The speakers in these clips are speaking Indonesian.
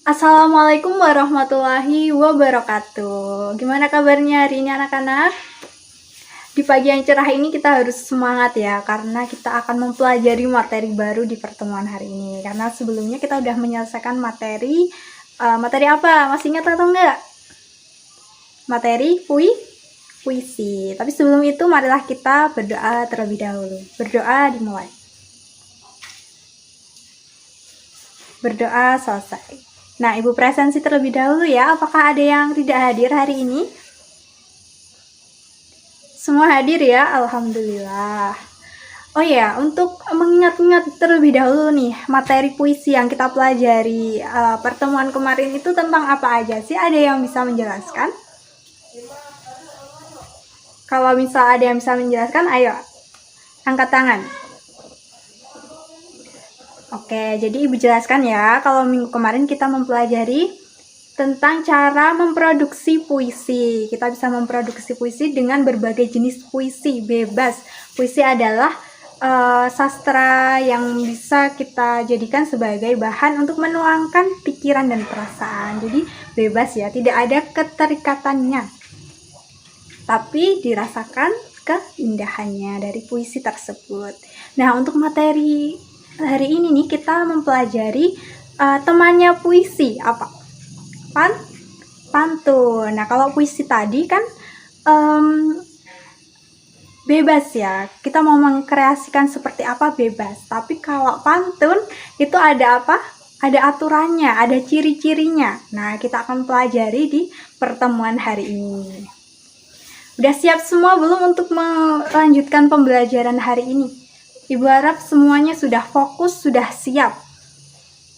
Assalamualaikum warahmatullahi wabarakatuh. Gimana kabarnya hari ini anak-anak? Di pagi yang cerah ini kita harus semangat ya, karena kita akan mempelajari materi baru di pertemuan hari ini. Karena sebelumnya kita udah menyelesaikan materi apa? Masih ingat atau enggak? Materi puisi. Tapi sebelum itu marilah kita berdoa terlebih dahulu. Berdoa dimulai. Berdoa selesai. Nah, Ibu presensi terlebih dahulu ya. Apakah ada yang tidak hadir hari ini? Semua hadir ya, alhamdulillah. Oh ya, untuk mengingat-ingat terlebih dahulu nih, materi puisi yang kita pelajari pertemuan kemarin itu tentang apa aja sih? Ada yang bisa menjelaskan? Kalau misal ada yang bisa menjelaskan, ayo angkat tangan. Oke, jadi Ibu jelaskan ya, kalau minggu kemarin kita mempelajari tentang cara memproduksi puisi. Kita bisa memproduksi puisi dengan berbagai jenis puisi, bebas. Puisi adalah sastra yang bisa kita jadikan sebagai bahan untuk menuangkan pikiran dan perasaan. Jadi bebas ya, tidak ada keterikatannya. Tapi dirasakan keindahannya dari puisi tersebut. Nah, untuk materi hari ini nih kita mempelajari temannya puisi apa? Pantun. Nah, kalau puisi tadi kan bebas ya, kita mau mengkreasikan seperti apa bebas. Tapi kalau pantun itu ada apa? Ada aturannya, ada ciri-cirinya. Nah, kita akan pelajari di pertemuan hari ini. Udah siap semua belum untuk melanjutkan pembelajaran hari ini? Ibu harap semuanya sudah fokus, sudah siap.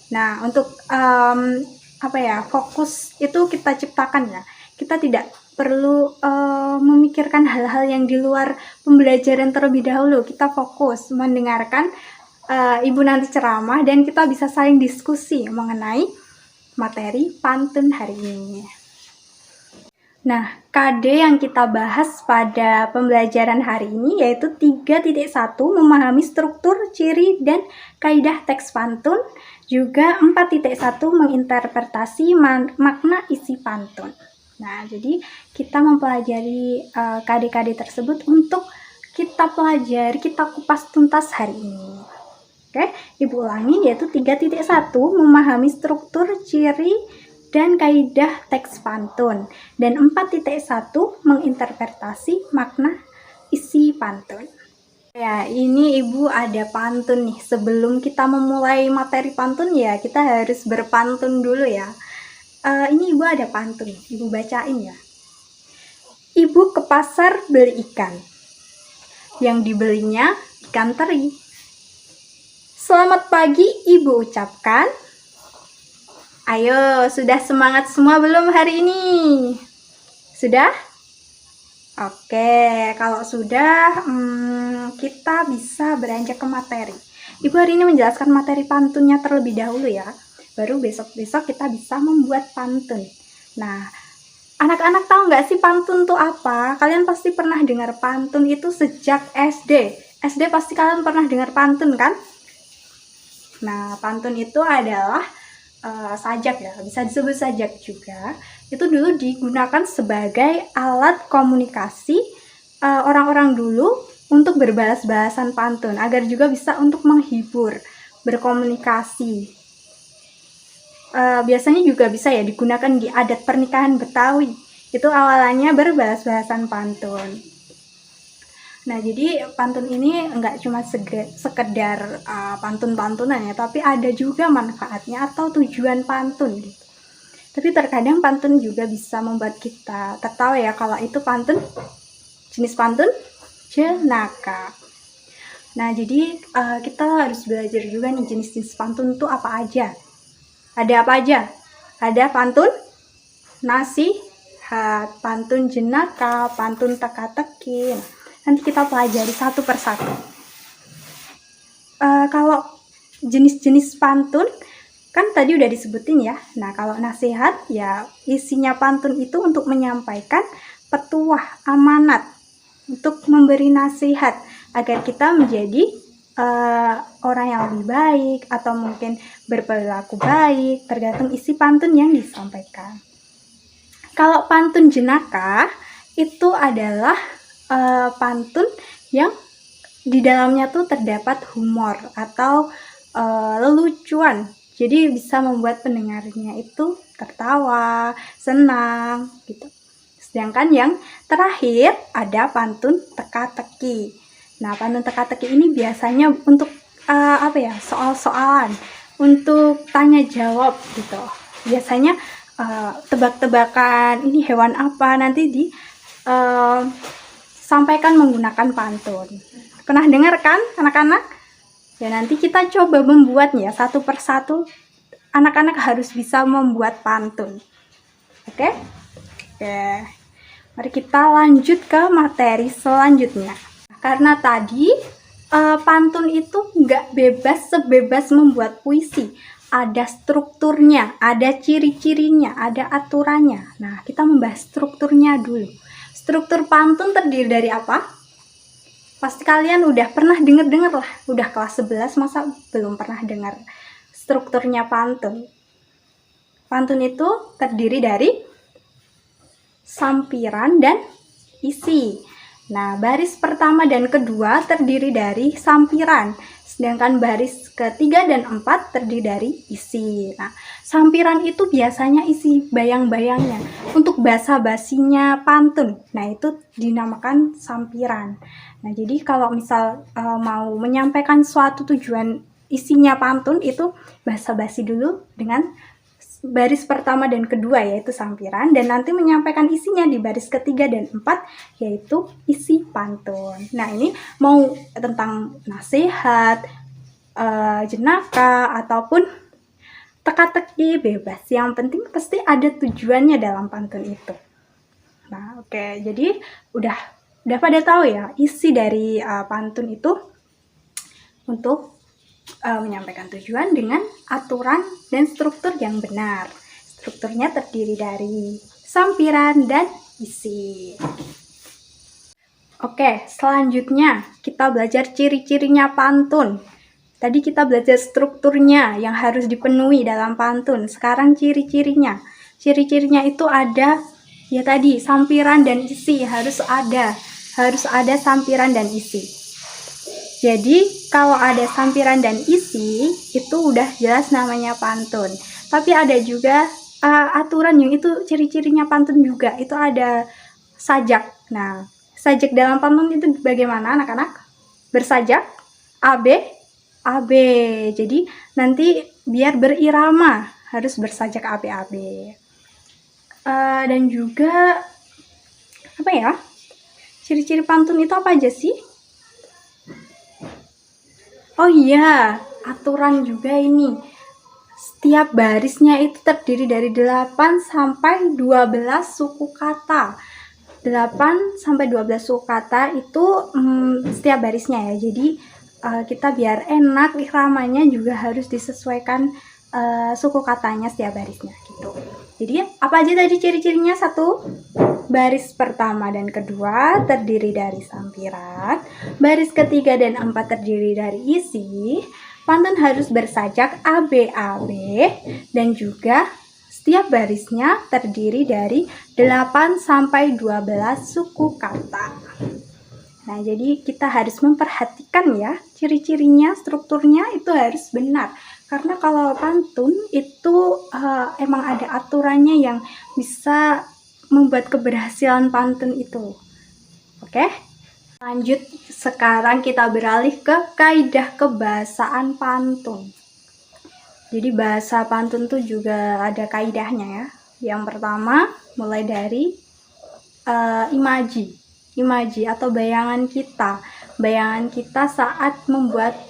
Nah, untuk fokus itu kita ciptakan ya. Kita tidak perlu memikirkan hal-hal yang di luar pembelajaran terlebih dahulu. Kita fokus mendengarkan Ibu nanti ceramah dan kita bisa saling diskusi mengenai materi pantun hari ini. Nah, KD yang kita bahas pada pembelajaran hari ini yaitu 3.1 memahami struktur, ciri, dan kaidah teks pantun. Juga 4.1 menginterpretasi makna isi pantun. Nah, jadi kita mempelajari KD-KD tersebut untuk kita pelajari, kita kupas tuntas hari ini. Oke, Ibu ulangi yaitu 3.1 memahami struktur, ciri, dan kaidah teks pantun. Dan 4.1 menginterpretasi makna isi pantun. Ya, ini Ibu ada pantun nih. Sebelum kita memulai materi pantun ya, kita harus berpantun dulu ya. Ini Ibu ada pantun, Ibu bacain ya. Ibu ke pasar beli ikan. Yang dibelinya ikan teri. Selamat pagi Ibu ucapkan. Ayo, sudah semangat semua belum hari ini? Sudah? Oke, kalau sudah, kita bisa beranjak ke materi. Ibu hari ini menjelaskan materi pantunnya terlebih dahulu ya. Baru besok-besok kita bisa membuat pantun. Nah, anak-anak tahu nggak sih pantun tuh apa? Kalian pasti pernah dengar pantun itu sejak SD. SD pasti kalian pernah dengar pantun kan? Nah, pantun itu adalah sajak ya, bisa disebut sajak juga. Itu dulu digunakan sebagai alat komunikasi orang-orang dulu untuk berbalas-balasan pantun, agar juga bisa untuk menghibur, berkomunikasi. Biasanya juga bisa ya digunakan di adat pernikahan Betawi. Itu awalannya berbalas-balasan pantun. Nah, jadi pantun ini enggak cuma sekedar pantun-pantunan ya, tapi ada juga manfaatnya atau tujuan pantun gitu. Tapi terkadang pantun juga bisa membuat kita tertawa ya, kalau itu pantun, jenis pantun jenaka. Nah, jadi kita harus belajar juga nih jenis-jenis pantun itu apa aja. Ada apa aja? Ada pantun nasihat, pantun jenaka, pantun teka-teki. Nanti kita pelajari satu persatu. Kalau jenis-jenis pantun kan tadi udah disebutin ya. Nah, kalau nasihat ya isinya pantun itu untuk menyampaikan petuah, amanat, untuk memberi nasihat agar kita menjadi orang yang lebih baik, atau mungkin berperilaku baik, tergantung isi pantun yang disampaikan. Kalau pantun jenaka itu adalah pantun yang di dalamnya tuh terdapat humor atau lelucuan. Jadi bisa membuat pendengarnya itu tertawa, senang gitu. Sedangkan yang terakhir ada pantun teka-teki. Nah, pantun teka-teki ini biasanya untuk soal-soalan, untuk tanya jawab gitu. Biasanya tebak-tebakan ini hewan apa, nanti sampaikan menggunakan pantun. Pernah dengar kan anak-anak? Ya, nanti kita coba membuatnya satu persatu. Anak-anak harus bisa membuat pantun. Oke? Oke. Mari kita lanjut ke materi selanjutnya. Karena tadi pantun itu nggak sebebas membuat puisi. Ada strukturnya, ada ciri-cirinya, ada aturannya. Nah, kita membahas strukturnya dulu. Struktur pantun terdiri dari apa? Pasti kalian udah pernah denger lah. Udah kelas 11, masa belum pernah dengar strukturnya pantun? Pantun itu terdiri dari sampiran dan isi. Nah, baris pertama dan kedua terdiri dari sampiran, sedangkan baris ketiga dan empat terdiri dari isi. Nah, sampiran itu biasanya isi bayang-bayangnya untuk basa-basinya pantun. Nah, itu dinamakan sampiran. Nah, jadi kalau misal mau menyampaikan suatu tujuan isinya pantun itu basa-basi dulu dengan baris pertama dan kedua yaitu sampiran, dan nanti menyampaikan isinya di baris ketiga dan empat yaitu isi pantun. Nah, ini mau tentang nasihat, jenaka ataupun teka-teki bebas. Yang penting pasti ada tujuannya dalam pantun itu. Nah, oke. Jadi udah pada tahu ya isi dari pantun itu untuk menyampaikan tujuan dengan aturan dan struktur yang benar. Strukturnya terdiri dari sampiran dan isi. Oke, selanjutnya kita belajar ciri-cirinya pantun. Tadi kita belajar strukturnya yang harus dipenuhi dalam pantun. Sekarang ciri-cirinya. Ciri-cirinya itu ada ya tadi sampiran dan isi harus ada. Harus ada sampiran dan isi. Jadi kalau ada sampiran dan isi itu udah jelas namanya pantun. Tapi ada juga aturan yang itu ciri-cirinya pantun juga. Itu ada sajak. Nah, sajak dalam pantun itu bagaimana anak-anak? Bersajak AB AB. Jadi nanti biar berirama harus bersajak AB AB. Dan juga apa ya? Ciri-ciri pantun itu apa aja sih? Oh iya, aturan juga ini. Setiap barisnya itu terdiri dari 8 sampai 12 suku kata. 8 sampai 12 suku kata itu setiap barisnya ya. Jadi kita biar enak iramanya juga harus disesuaikan suku katanya setiap barisnya gitu. Jadi apa aja tadi ciri-cirinya? Satu, baris pertama dan kedua terdiri dari sampiran, baris ketiga dan empat terdiri dari isi, pantun harus bersajak AB-AB, dan juga setiap barisnya terdiri dari 8 sampai 12 suku kata. Nah, jadi kita harus memperhatikan ya ciri-cirinya, strukturnya itu harus benar. Karena kalau pantun itu emang ada aturannya yang bisa membuat keberhasilan pantun itu. Oke? Lanjut, sekarang kita beralih ke kaidah kebahasaan pantun. Jadi bahasa pantun tuh juga ada kaidahnya ya. Yang pertama mulai dari imaji atau bayangan kita saat membuat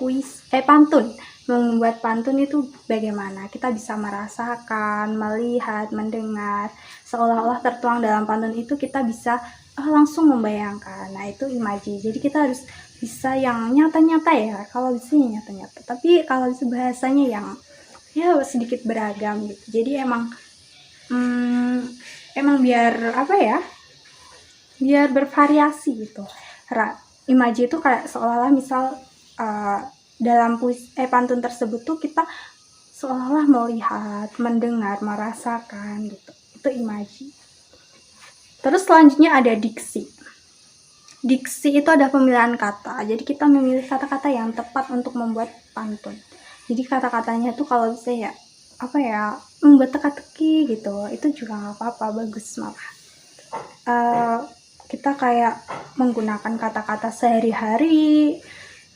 pantun. Membuat pantun itu bagaimana? Kita bisa merasakan, melihat, mendengar, seolah-olah tertuang dalam pantun itu kita bisa langsung membayangkan. Nah, itu imaji. Jadi kita harus bisa yang nyata-nyata ya. Kalau bisa nyata-nyata. Tapi kalau bisa bahasanya yang ya sedikit beragam gitu. Jadi emang biar apa ya? Biar bervariasi gitu. Imaji itu kayak seolah-olah misal dalam pantun tersebut tuh kita seolah-olah melihat, mendengar, merasakan gitu. Itu imaji. Terus selanjutnya ada diksi. Diksi itu ada pemilihan kata. Jadi kita memilih kata-kata yang tepat untuk membuat pantun. Jadi kata-katanya tuh kalau bisa ya membuat teka-teki gitu, itu juga nggak apa-apa, bagus malah. Kita kayak menggunakan kata-kata sehari-hari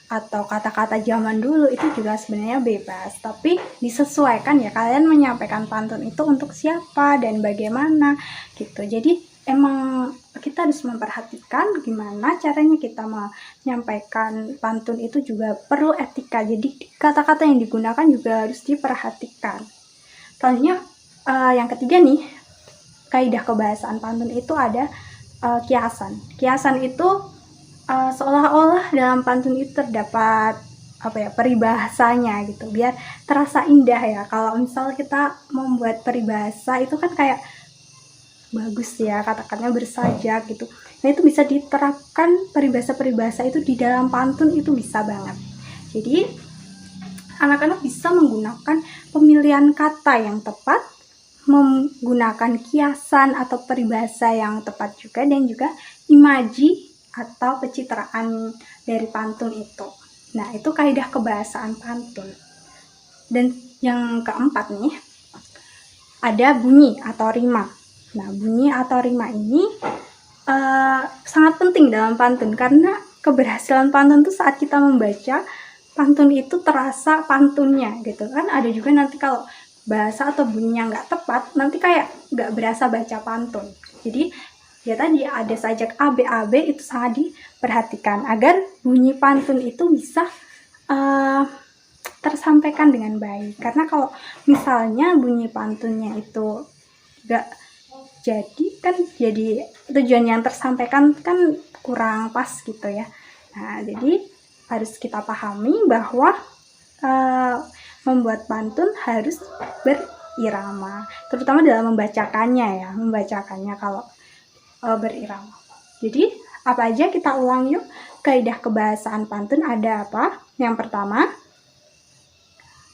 atau kata-kata zaman dulu itu juga sebenarnya bebas, tapi disesuaikan ya, kalian menyampaikan pantun itu untuk siapa dan bagaimana gitu. Jadi emang kita harus memperhatikan gimana caranya kita menyampaikan pantun, itu juga perlu etika. Jadi kata-kata yang digunakan juga harus diperhatikan. Selanjutnya yang ketiga nih, kaidah kebahasaan pantun itu ada kiasan. Kiasan itu seolah-olah dalam pantun itu terdapat peribahasanya gitu, biar terasa indah ya. Kalau misal kita membuat peribahasa itu kan kayak bagus ya, kata-katanya bersajak gitu. Nah itu bisa diterapkan peribahasa-peribahasa itu di dalam pantun, itu bisa banget. Jadi anak-anak bisa menggunakan pemilihan kata yang tepat, menggunakan kiasan atau peribahasa yang tepat juga, dan juga imaji atau pencitraan dari pantun itu. Nah itu kaidah kebahasaan pantun. Dan yang keempat nih, ada bunyi atau rima. Nah bunyi atau rima ini sangat penting dalam pantun, karena keberhasilan pantun itu saat kita membaca pantun itu terasa pantunnya gitu kan. Ada juga nanti kalau bahasa atau bunyinya nggak tepat, nanti kayak nggak berasa baca pantun. Jadi ya tadi ada sajak AB itu sangat diperhatikan agar bunyi pantun itu bisa tersampaikan dengan baik. Karena kalau misalnya bunyi pantunnya itu nggak jadi, kan jadi tujuan yang tersampaikan kan kurang pas gitu ya. Nah jadi harus kita pahami bahwa membuat pantun harus berirama, terutama dalam membacakannya kalau berirama. Jadi apa aja kita ulang yuk. Kaidah kebahasaan pantun ada apa? Yang pertama,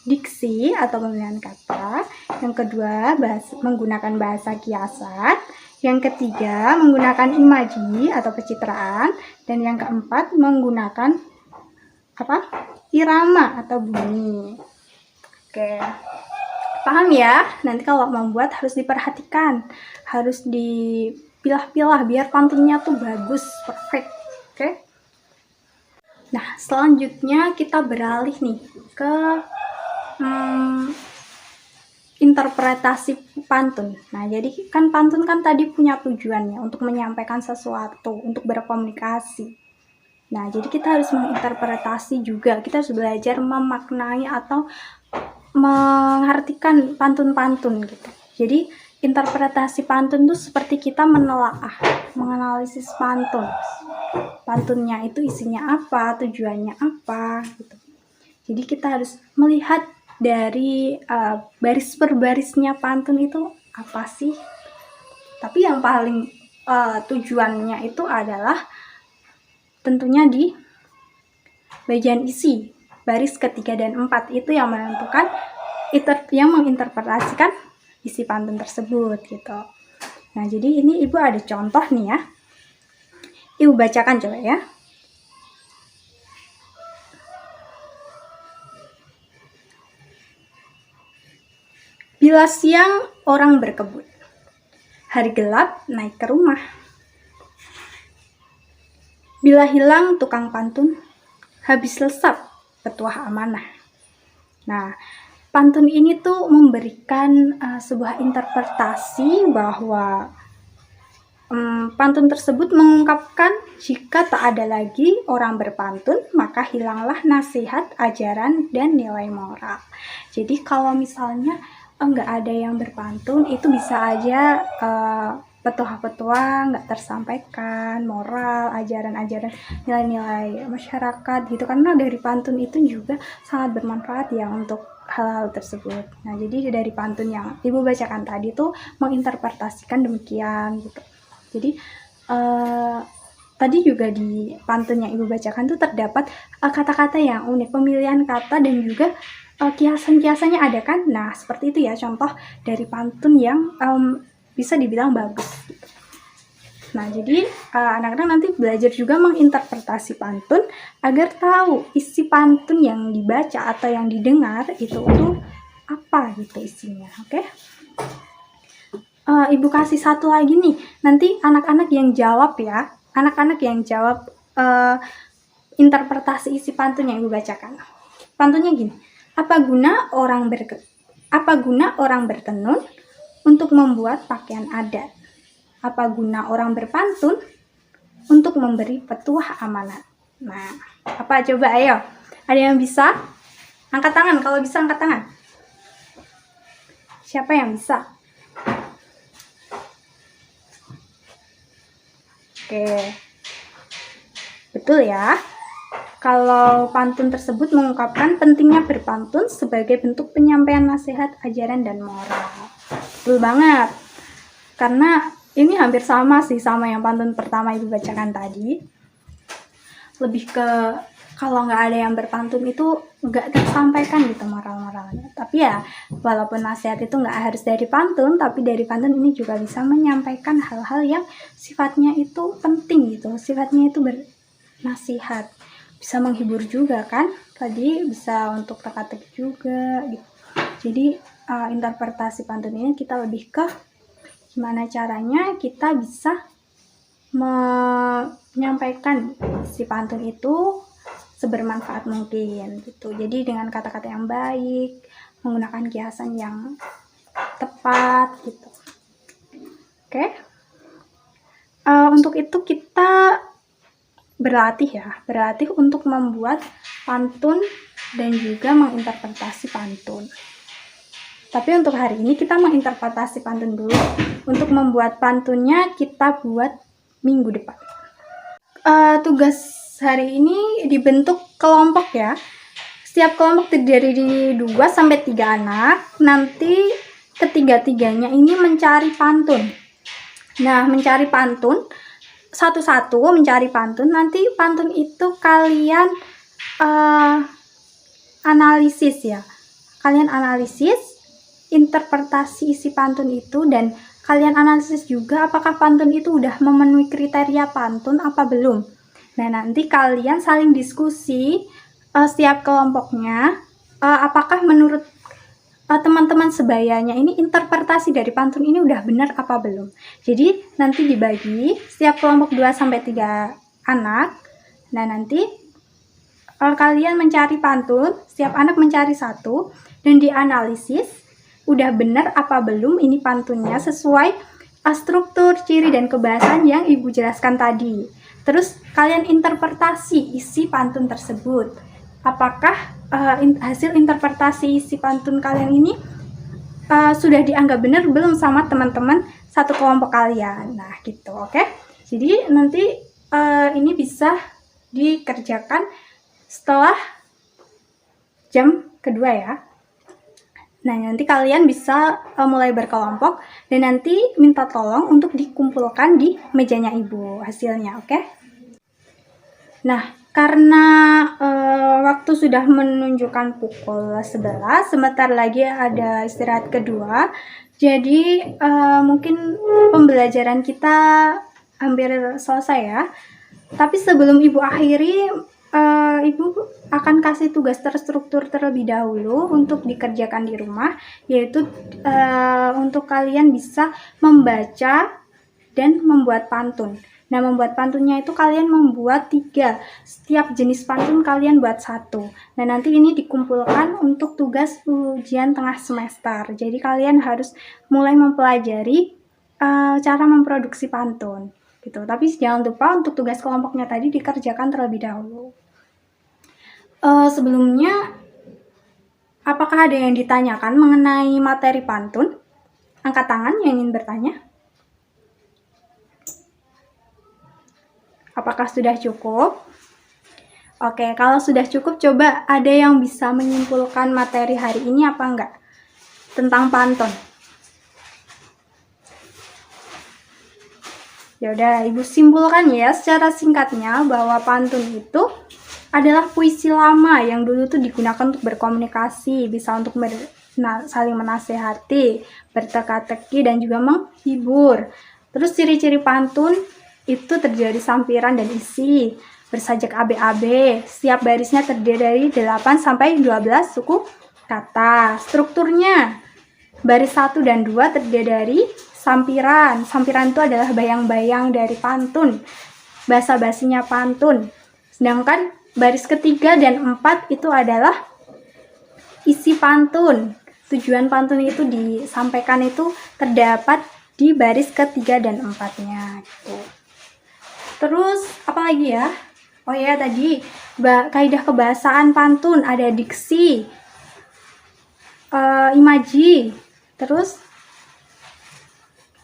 diksi atau pemilihan kata. Yang kedua, menggunakan bahasa kiasan. Yang ketiga, menggunakan imaji atau pencitraan. Dan yang keempat, menggunakan irama atau bunyi. Oke, paham ya? Nanti kalau membuat harus diperhatikan, harus dipilah-pilah biar pantunnya tuh bagus, perfect. Oke. Nah selanjutnya kita beralih nih ke interpretasi pantun. Nah jadi kan pantun kan tadi punya tujuannya untuk menyampaikan sesuatu, untuk berkomunikasi. Nah jadi kita harus menginterpretasi juga, kita harus belajar memaknai atau mengartikan pantun-pantun gitu. Jadi interpretasi pantun itu seperti kita menelaah, menganalisis pantunnya itu isinya apa, tujuannya apa gitu. Jadi kita harus melihat dari baris per barisnya pantun itu apa sih. Tapi yang paling tujuannya itu adalah tentunya di bagian isi, baris ketiga dan 4 itu yang menentukan, yang menginterpretasikan isi pantun tersebut gitu. Nah jadi ini ibu ada contoh nih ya, ibu bacakan coba ya. Bila siang orang berkebun, hari gelap naik ke rumah. Bila hilang tukang pantun, habis lesap petuah amanah. Nah, pantun ini tuh memberikan sebuah interpretasi bahwa pantun tersebut mengungkapkan jika tak ada lagi orang berpantun, maka hilanglah nasihat, ajaran, dan nilai moral. Jadi kalau misalnya nggak ada yang berpantun, itu bisa aja petua-petua nggak tersampaikan, moral, ajaran-ajaran, nilai-nilai masyarakat gitu. Karena dari pantun itu juga sangat bermanfaat ya untuk hal-hal tersebut. Nah jadi dari pantun yang ibu bacakan tadi tuh menginterpretasikan demikian gitu. Jadi tadi juga di pantun yang ibu bacakan tuh terdapat kata-kata yang unik, pemilihan kata dan juga kiasan-kiasannya ada kan? Nah, seperti itu ya contoh dari pantun yang bisa dibilang bagus. Nah, jadi anak-anak nanti belajar juga menginterpretasi pantun agar tahu isi pantun yang dibaca atau yang didengar itu apa gitu isinya, oke? Ibu kasih satu lagi nih, nanti anak-anak yang jawab ya, anak-anak yang jawab interpretasi isi pantun yang ibu bacakan. Pantunnya gini, apa guna orang bertenun untuk membuat pakaian adat? Apa guna orang berpantun untuk memberi petuah amanat? Nah, apa coba ayo? Ada yang bisa? Angkat tangan, kalau bisa angkat tangan. Siapa yang bisa? Oke. Betul ya. Kalau pantun tersebut mengungkapkan pentingnya berpantun sebagai bentuk penyampaian nasihat, ajaran, dan moral. Betul banget. Karena ini hampir sama sih sama yang pantun pertama ibu bacakan tadi. Lebih ke kalau nggak ada yang berpantun itu nggak tersampaikan gitu moral-moralnya. Tapi ya walaupun nasihat itu nggak harus dari pantun, tapi dari pantun ini juga bisa menyampaikan hal-hal yang sifatnya itu penting gitu. Sifatnya itu bernasihat. Bisa menghibur juga kan, tadi bisa untuk teka-teki juga gitu. Jadi interpretasi pantun ini kita lebih ke gimana caranya kita bisa menyampaikan si pantun itu sebermanfaat mungkin gitu. Jadi dengan kata-kata yang baik, menggunakan kiasan yang tepat gitu. Oke. Untuk itu kita berlatih untuk membuat pantun dan juga menginterpretasi pantun. Tapi untuk hari ini kita menginterpretasi pantun dulu. Untuk membuat pantunnya kita buat minggu depan. Tugas hari ini dibentuk kelompok ya. Setiap kelompok terdiri dari 2-3 anak. Nanti ketiga-tiganya ini mencari pantun. Nah, mencari pantun satu-satu mencari pantun, nanti pantun itu kalian analisis ya. Kalian analisis interpretasi isi pantun itu dan kalian analisis juga apakah pantun itu udah memenuhi kriteria pantun apa belum. Nah, nanti kalian saling diskusi setiap kelompoknya apakah menurut teman-teman sebayanya ini interpretasi dari pantun ini udah benar apa belum. Jadi nanti dibagi setiap kelompok 2-3 anak. Nah, nanti kalian mencari pantun, setiap anak mencari satu dan dianalisis udah benar apa belum ini pantunnya sesuai struktur, ciri, dan kebahasan yang ibu jelaskan tadi. Terus kalian interpretasi isi pantun tersebut. Apakah hasil interpretasi isi pantun kalian ini sudah dianggap benar belum sama teman-teman satu kelompok kalian. Nah, gitu, oke? Jadi nanti ini bisa dikerjakan setelah jam kedua ya. Nah, nanti kalian bisa mulai berkelompok dan nanti minta tolong untuk dikumpulkan di mejanya ibu hasilnya, oke? Nah, karena waktu sudah menunjukkan pukul 11, sebentar lagi ada istirahat kedua. Jadi mungkin pembelajaran kita hampir selesai ya. Tapi sebelum ibu akhiri, ibu akan kasih tugas terstruktur terlebih dahulu untuk dikerjakan di rumah, yaitu untuk kalian bisa membaca dan membuat pantun. Nah, membuat pantunnya itu kalian membuat 3. Setiap jenis pantun kalian buat 1. Nah, nanti ini dikumpulkan untuk tugas ujian tengah semester. Jadi kalian harus mulai mempelajari cara memproduksi pantun gitu. Tapi jangan lupa untuk tugas kelompoknya tadi dikerjakan terlebih dahulu. Sebelumnya, apakah ada yang ditanyakan mengenai materi pantun? Angkat tangan yang ingin bertanya. Apakah sudah cukup? Oke, kalau sudah cukup, coba ada yang bisa menyimpulkan materi hari ini apa enggak? Tentang pantun. Ya udah, ibu simpulkan ya secara singkatnya bahwa pantun itu adalah puisi lama yang dulu tuh digunakan untuk berkomunikasi, bisa untuk saling menasehati, berteka-teki, dan juga menghibur. Terus ciri-ciri pantun itu terjadi sampiran dan isi, bersajak AB-AB, setiap barisnya terdiri dari 8 sampai 12 suku kata. Strukturnya, baris 1 dan 2 terdiri dari sampiran. Sampiran itu adalah bayang-bayang dari pantun, basa-basinya pantun. Sedangkan baris ketiga dan 4 itu adalah isi pantun. Tujuan pantun itu disampaikan itu terdapat di baris ketiga dan 4-nya gitu. Terus apa lagi ya? Oh ya, tadi kaidah kebahasaan pantun ada diksi, imaji, terus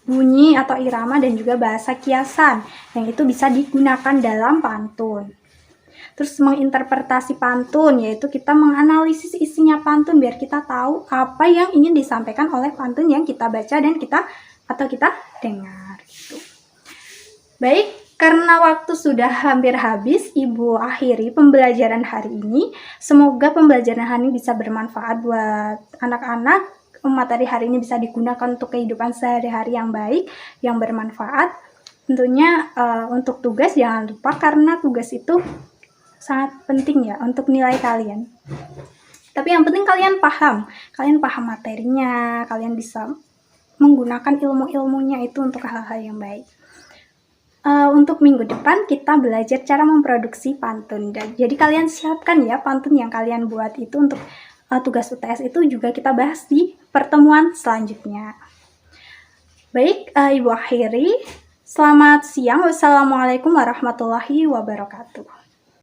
bunyi atau irama, dan juga bahasa kiasan yang itu bisa digunakan dalam pantun. Terus menginterpretasi pantun, yaitu kita menganalisis isinya pantun biar kita tahu apa yang ingin disampaikan oleh pantun yang kita baca dan kita dengar gitu. Baik, karena waktu sudah hampir habis, Ibu akhiri pembelajaran hari ini. Semoga pembelajaran hari ini bisa bermanfaat buat anak-anak. Materi hari ini bisa digunakan untuk kehidupan sehari-hari yang baik, yang bermanfaat. Tentunya untuk tugas jangan lupa, karena tugas itu sangat penting ya untuk nilai kalian. Tapi yang penting kalian paham materinya, kalian bisa menggunakan ilmu-ilmunya itu untuk hal-hal yang baik. Untuk minggu depan kita belajar cara memproduksi pantun. Jadi kalian siapkan ya pantun yang kalian buat itu untuk tugas UTS itu juga kita bahas di pertemuan selanjutnya. Baik, Ibu akhiri. Selamat siang. Wassalamualaikum warahmatullahi wabarakatuh.